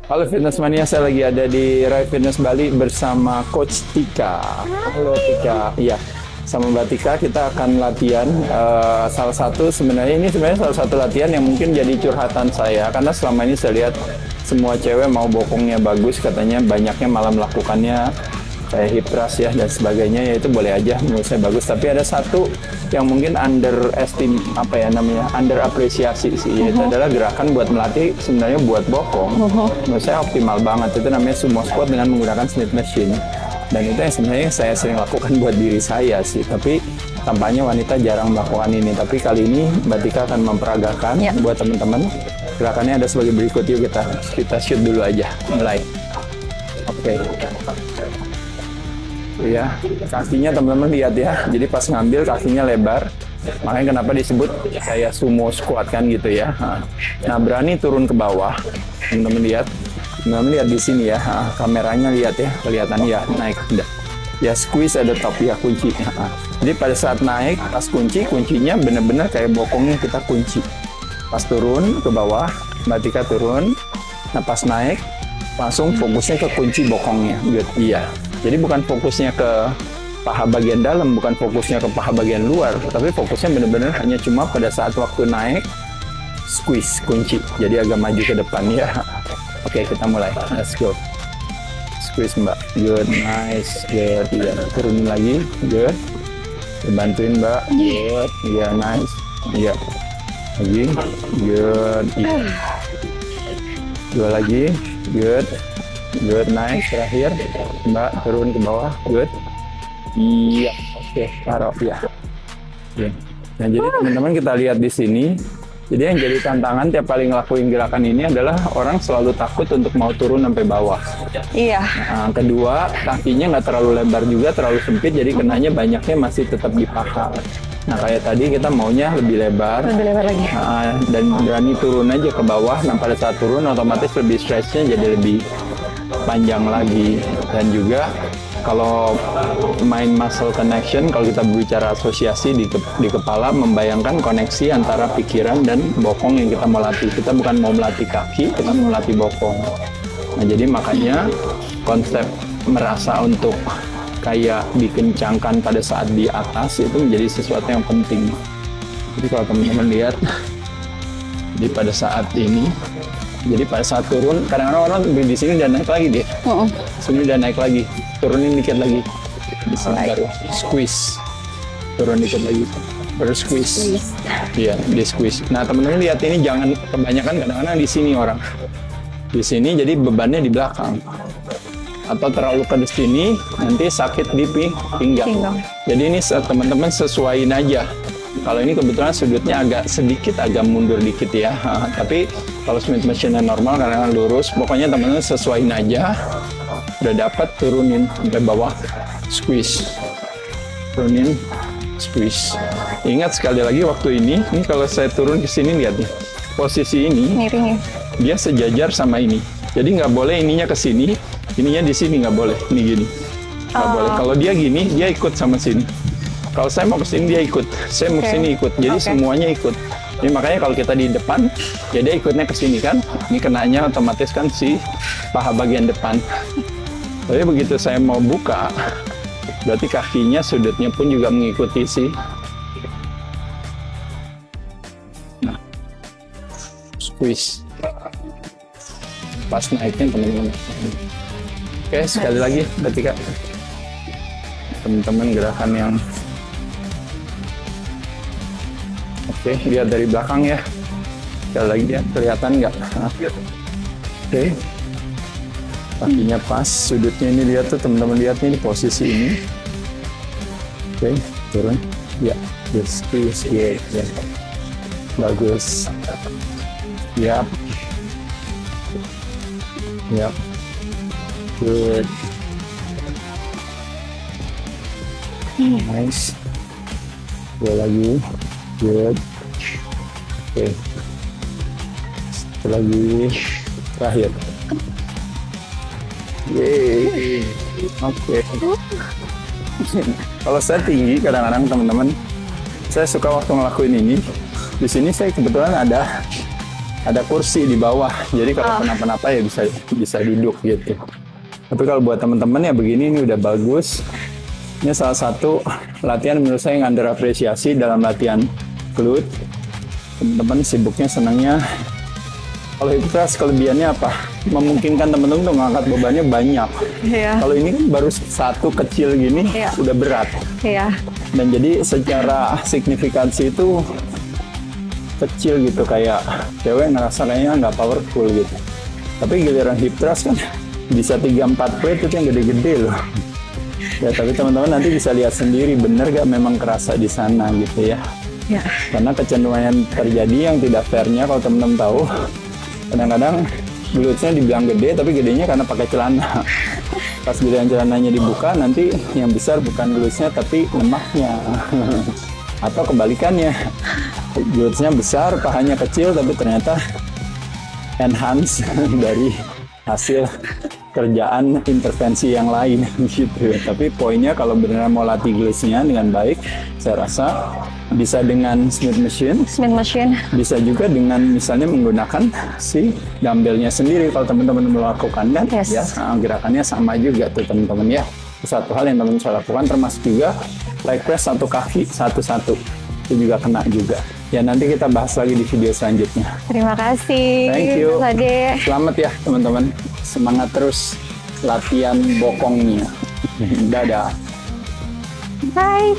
Halo Fitness Mania, saya lagi ada di Rai Fitness Bali bersama Coach Tika. Halo Tika, iya. Sama Mbak Tika kita akan latihan salah satu sebenarnya salah satu latihan yang mungkin jadi curhatan saya karena selama ini saya lihat semua cewek mau bokongnya bagus katanya banyaknya malah melakukannya kayak hip thrust ya dan sebagainya, ya itu boleh aja menurut saya bagus, tapi ada satu yang mungkin under apresiasi sih, yaitu adalah gerakan buat melatih sebenarnya buat bokong. Menurut saya optimal banget, itu namanya sumo squat dengan menggunakan Smith machine, dan itu yang sebenarnya saya sering lakukan buat diri saya sih, tapi tampaknya wanita jarang melakukan ini. Tapi kali ini Mbak Tika akan memperagakan buat teman-teman. Gerakannya ada sebagai berikut, yuk kita shoot dulu aja, mulai. Oke. Ya, kakinya teman-teman lihat ya. Jadi pas ngambil kakinya lebar. Makanya kenapa disebut kayak sumo squat kan gitu ya. Nah, berani turun ke bawah. Teman-teman lihat. Teman-teman lihat di sini ya. Kameranya lihat ya, kelihatan ya naik udah. Ya squeeze ada top ya, kunci. Jadi pada saat naik, pas kuncinya benar-benar kayak bokongnya kita kunci. Pas turun ke bawah, Mbak Tika turun. Nah, pas naik langsung fokusnya ke kunci bokongnya. Good. Iya. Jadi bukan fokusnya ke paha bagian dalam, bukan fokusnya ke paha bagian luar, tapi fokusnya benar-benar hanya cuma pada saat waktu naik, squeeze, kunci. Jadi agak maju ke depan ya. Oke, kita mulai. Let's go. Squeeze Mbak. Good, nice. Good. Iya, turunin lagi. Good. Bantuin Mbak. Good. Iya, nice. Iya. Lagi. Good. Iya. Dua lagi. Good. Good, nice. Terakhir, Mbak turun ke bawah. Good. Iya, oke, taruh ya. Nah, jadi teman-teman kita lihat di sini. Jadi yang jadi tantangan tiap kali ngelakuin gerakan ini adalah orang selalu takut untuk mau turun sampai bawah. Iya. Nah, kedua, kakinya nggak terlalu lebar juga, terlalu sempit, jadi kenanya banyaknya masih tetap di paha. Nah, kayak tadi kita maunya lebih lebar. Lebih lebar lagi. Dan berani turun aja ke bawah. Nah, pada saat turun otomatis lebih stretch-nya jadi lebih panjang lagi. Dan juga kalau main muscle connection, kalau kita berbicara asosiasi di kepala, membayangkan koneksi antara pikiran dan bokong yang kita mau latih. Kita bukan mau melatih kaki, kita mau melatih bokong. Nah, jadi makanya konsep merasa untuk kayak dikencangkan pada saat di atas itu menjadi sesuatu yang penting. Jadi kalau teman-teman lihat, jadi pada saat ini, jadi pada saat turun, kadang-kadang orang di sini udah naik lagi dia. Sini udah naik lagi, turunin dikit lagi. Di sini baru squeeze, turun dikit lagi, baru squeeze. Iya, di squeeze. Nah, teman-teman lihat ini jangan kebanyakan, kadang-kadang di sini orang. Di sini jadi bebannya di belakang. Atau terlalu ke sini, nanti sakit di pinggang. Jadi ini teman-teman sesuaiin aja. Kalau ini kebetulan sudutnya agak mundur dikit ya. Tapi kalau Smith machine normal karena lurus, pokoknya teman-teman sesuaiin aja. Udah dapat, turunin sampai bawah, squeeze. Turunin, squeeze. Ingat sekali lagi waktu ini kalau saya turun ke sini lihat nih. Posisi ini miring ya. Dia sejajar sama ini. Jadi nggak boleh ininya ke sini, ininya di sini nggak boleh. Ini gini. Nggak boleh. Kalau dia gini, dia ikut sama sini. Kalau saya mau ke sini dia ikut, saya mau ke sini ikut. Jadi semuanya ikut. Jadi makanya kalau kita di depan, ya dia ikutnya ke sini kan. Ini kenanya otomatis kan si paha bagian depan. Tapi begitu saya mau buka, berarti kakinya sudutnya pun juga mengikuti si. Nah, squeeze. Pas naiknya teman-teman. Oke, sekali lagi ketika teman-teman gerakan yang oke, lihat dari belakang ya. Sekali lagi ya, kelihatan nggak? Oke, kakinya pas, sudutnya ini lihat tuh teman-teman, lihat nih di posisi ini. Oke, turun. Ya, squeeze, ya, bagus. Yap. Yep. Good. Nice. Dua lagi. Good. Oke. Satu lagi. Terakhir. Yeay. Oke. Kalau saya tinggi, kadang-kadang teman-teman, saya suka waktu ngelakuin ini. Di sini saya kebetulan ada ada kursi di bawah. Jadi kalau kenapa-napa ya bisa duduk gitu. Tapi kalau buat teman-teman ya begini ini udah bagus. Ini salah satu latihan menurut saya yang underapresiasi dalam latihan glute. Teman-teman sibuknya senangnya. Kalau hip thrust kelebihannya apa? Memungkinkan teman-teman untuk ngangkat bebannya banyak. Iya. Kalau ini kan baru satu kecil gini udah berat. Iya. Dan jadi secara signifikansi itu kecil gitu, kayak cewek ngerasanya nggak powerful gitu. Tapi giliran hip thrust kan bisa 3-4 plate itu yang gede-gede loh. Ya tapi teman-teman nanti bisa lihat sendiri bener gak memang kerasa di sana gitu ya. Ya. Karena kecenderungan yang terjadi yang tidak fairnya kalau teman-teman tahu, kadang-kadang glutesnya dibilang gede tapi gedenya karena pakai celana. Pas giliran celananya dibuka nanti yang besar bukan glutesnya tapi lemaknya. Atau kebalikannya, glutesnya besar, pahanya kecil, tapi ternyata enhance dari hasil kerjaan intervensi yang lain gitu. Tapi poinnya kalau benar mau latih glutesnya dengan baik, saya rasa bisa dengan Smith machine, bisa juga dengan misalnya menggunakan si dumbbellnya sendiri kalau teman-teman melakukan kan, ya gerakannya sama juga tuh teman-teman ya. Satu hal yang teman-teman bisa lakukan termasuk juga leg press satu kaki satu-satu itu juga kena juga. Ya nanti kita bahas lagi di video selanjutnya. Terima kasih. Thank you. Mas Ade. Selamat ya teman-teman. Semangat terus latihan bokongnya. Dadah. Bye.